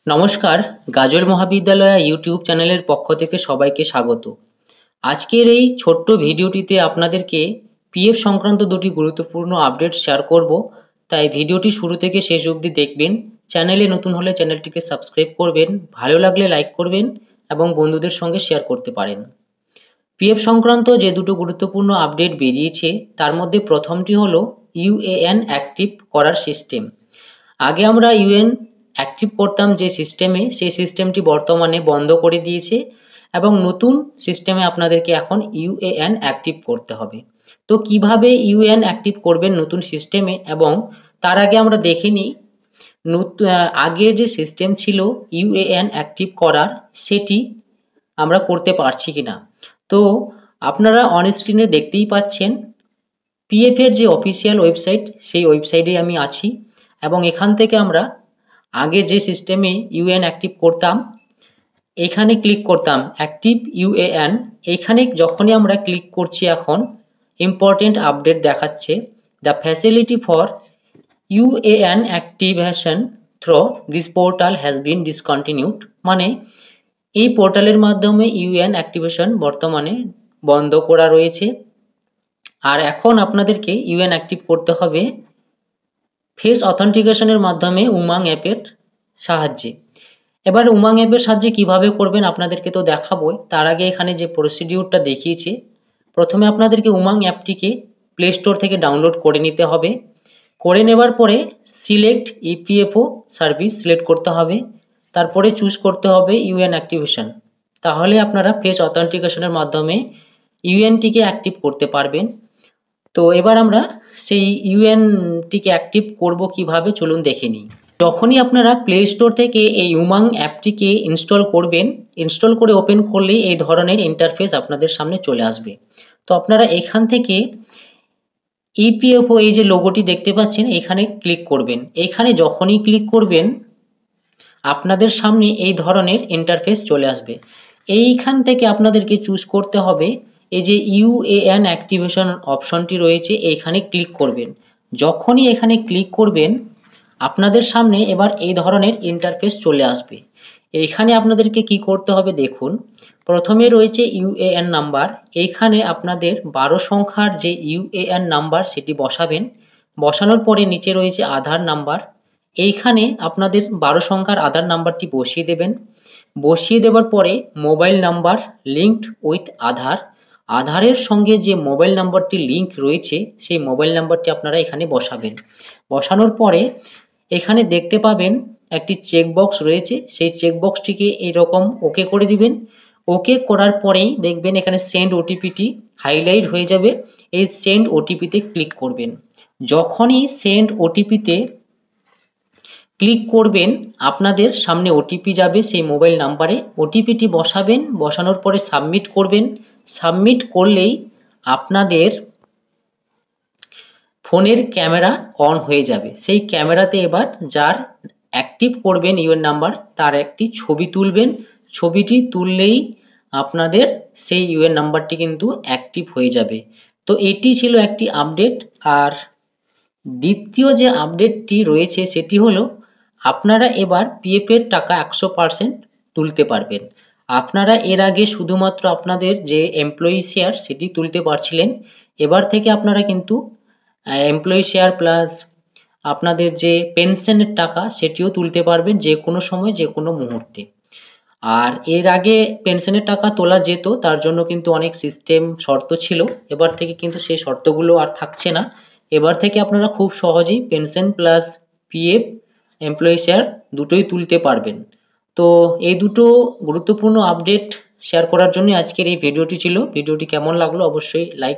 নমস্কার, গাজল মহাবিদ্যালয় ইউটিউব চ্যানেলের পক্ষ থেকে সবাইকে স্বাগত। আজকের এই ছোট্ট ভিডিওটিতে আপনাদেরকে পিএফ সংক্রান্ত দুটি গুরুত্বপূর্ণ আপডেট শেয়ার করব, তাই ভিডিওটি শুরু থেকে শেষ অবধি দেখবেন। চ্যানেলে নতুন হলে চ্যানেলটিকে সাবস্ক্রাইব করবেন, ভালো লাগলে লাইক করবেন এবং বন্ধুদের সঙ্গে শেয়ার করতে পারেন। পিএফ সংক্রান্ত যে দুটো গুরুত্বপূর্ণ আপডেট বেরিয়েছে তার মধ্যে প্রথমটি হলো ইউএএন অ্যাক্টিভ করার সিস্টেম। আগে আমরা ইউএন অ্যাক্টিভ করতাম যে সিস্টেমে, সেই সিস্টেমটি বর্তমানে বন্ধ করে দিয়েছে এবং নতুন সিস্টেমে আপনাদেরকে এখন ইউএএন অ্যাক্টিভ করতে হবে। তো কিভাবে ইউএএন অ্যাক্টিভ করবেন নতুন সিস্টেমে, এবং তার আগে আমরা দেখে নিই আগের যে সিস্টেম ছিল ইউএএন অ্যাক্টিভ করার, সেটি আমরা করতে পারছি কিনা। তো আপনারা অন স্ক্রিনে দেখতেই পাচ্ছেন পিএফ এর যে অফিসিয়াল ওয়েবসাইট, সেই ওয়েবসাইটে আমি আছি এবং এখান থেকে আমরা আগে যে সিস্টেমে ইউএএন অ্যাক্টিভ করতাম এখানে ক্লিক করতাম অ্যাক্টিভ ইউএএন। এইখানে যখনই আমরা ক্লিক করছি এখন ইম্পর্টেন্ট আপডেট দেখাচ্ছে, the facility for UAN activation through this portal has been discontinued. মানে এই পোর্টালের মাধ্যমে ইউএএন অ্যাক্টিভেশন বর্তমানে বন্ধ করা রয়েছে। আর এখন আপনাদেরকে ইউএএন অ্যাক্টিভ করতে হবে ফেস অথেন্টিকেশনের মাধ্যমে উমাং অ্যাপের সাহায্যে। এবার উমাং অ্যাপের সাহায্যে কিভাবে করবেন আপনাদেরকে তো দেখাবোই, তার আগে এখানে যে প্রসিডিউরটা দেখিয়েছে, প্রথমে আপনাদেরকে উমাং অ্যাপটিকে প্লে স্টোর থেকে ডাউনলোড করে নিতে হবে। করে নেবার পরে সিলেক্ট ইপিএফও সার্ভিস সিলেক্ট করতে হবে, তারপরে চুজ করতে হবে ইউএন অ্যাক্টিভেশন। তাহলে আপনারা ফেস অথেন্টিকেশনের মাধ্যমে ইউএনটিকে অ্যাক্টিভ করতে পারবেন। তো এবার আমরা সেই ইউএনটিকে অ্যাক্টিভ করব কিভাবে, চলুন দেখে নিই। যখনই আপনারা প্লে স্টোর থেকে এই উমাং অ্যাপটিকে ইনস্টল করবেন, ইনস্টল করে ওপেন করলেই এই ধরনের ইন্টারফেস আপনাদের সামনে চলে আসবে। তো আপনারা এখান থেকে ইপিএফও এই যে লোগোটি দেখতে পাচ্ছেন এখানে ক্লিক করবেন। এখানে যখনই ক্লিক করবেন আপনাদের সামনে এই ধরনের ইন্টারফেস চলে আসবে। এইখান থেকে আপনাদেরকে চুজ করতে হবে এই যে ইউএএন অ্যাক্টিভেশন অপশনটি রয়েছে, এইখানে ক্লিক করবেন। যখনই এখানে ক্লিক করবেন আপনাদের সামনে এবার এই ধরনের ইন্টারফেস চলে আসবে। এইখানে আপনাদেরকে কি করতে হবে দেখুন, প্রথমে রয়েছে ইউএএন নাম্বার। এইখানে আপনাদের 12 সংখ্যার যে ইউএএন নাম্বার সেটি বসাবেন। বসানোর পরে নিচে রয়েছে আধার নাম্বার, এইখানে আপনাদের 12 সংখ্যার আধার নাম্বারটি বসিয়ে দেবেন। বসিয়ে দেওয়ার পরে মোবাইল নাম্বার লিঙ্কড উইথ আধার, আধারের সঙ্গে যে মোবাইল নাম্বারটি লিঙ্ক রয়েছে সেই মোবাইল নাম্বারটি আপনারা এখানে বসাবেন। বসানোর পরে এখানে দেখতে পাবেন একটি চেকবক্স রয়েছে, সেই চেকবক্সটিকে এইরকম ওকে করে দিবেন। ওকে করার পরেই দেখবেন এখানে সেন্ড ওটিপিটি হাইলাইট হয়ে যাবে, এই সেন্ড ওটিপিতে ক্লিক করবেন। যখনই সেন্ড ওটিপিতে ক্লিক করবেন আপনাদের সামনে ওটিপি যাবে সেই মোবাইল নাম্বারে, ওটিপিটি বসাবেন। বসানোর পরে সাবমিট করবেন। সাবমিট করলেই আপনাদের ফোনের ক্যামেরা অন হয়ে যাবে। সেই ক্যামেরাতে এবার যার অ্যাক্টিভ করবেন ইউএন নাম্বার তার একটি ছবি তুলবেন। ছবিটি তুললেই আপনাদের সেই ইউএন নাম্বারটি কিন্তু অ্যাক্টিভ হয়ে যাবে। তো এটি ছিল একটি আপডেট। আর দ্বিতীয় যে আপডেটটি রয়েছে সেটি হলো আপনারা এবার পিএফের টাকা 100% তুলতে পারবেন। আপনারা এর আগে শুধুমাত্র আপনাদের যে এমপ্লয়ি শেয়ার সেটি তুলতে পারছিলেন, এবার থেকে আপনারা কিন্তু এমপ্লয়ি শেয়ার প্লাস আপনাদের যে পেনশনের টাকা সেটিও তুলতে পারবেন যে কোনো সময় যে কোনো মুহূর্তে। আর এর আগে পেনশনের টাকা তোলা যেত, তার জন্য কিন্তু অনেক সিস্টেম শর্ত ছিল, এবার থেকে কিন্তু সেই শর্তগুলো আর থাকছে না। এবার থেকে আপনারা খুব সহজেই pension plus PF employee share দুটোই তুলতে পারবেন। তো এই দুটো গুরুত্বপূর্ণ আপডেট শেয়ার করার জন্য আজকের এই ভিডিওটি ছিল। ভিডিওটি কেমন লাগলো অবশ্যই লাইক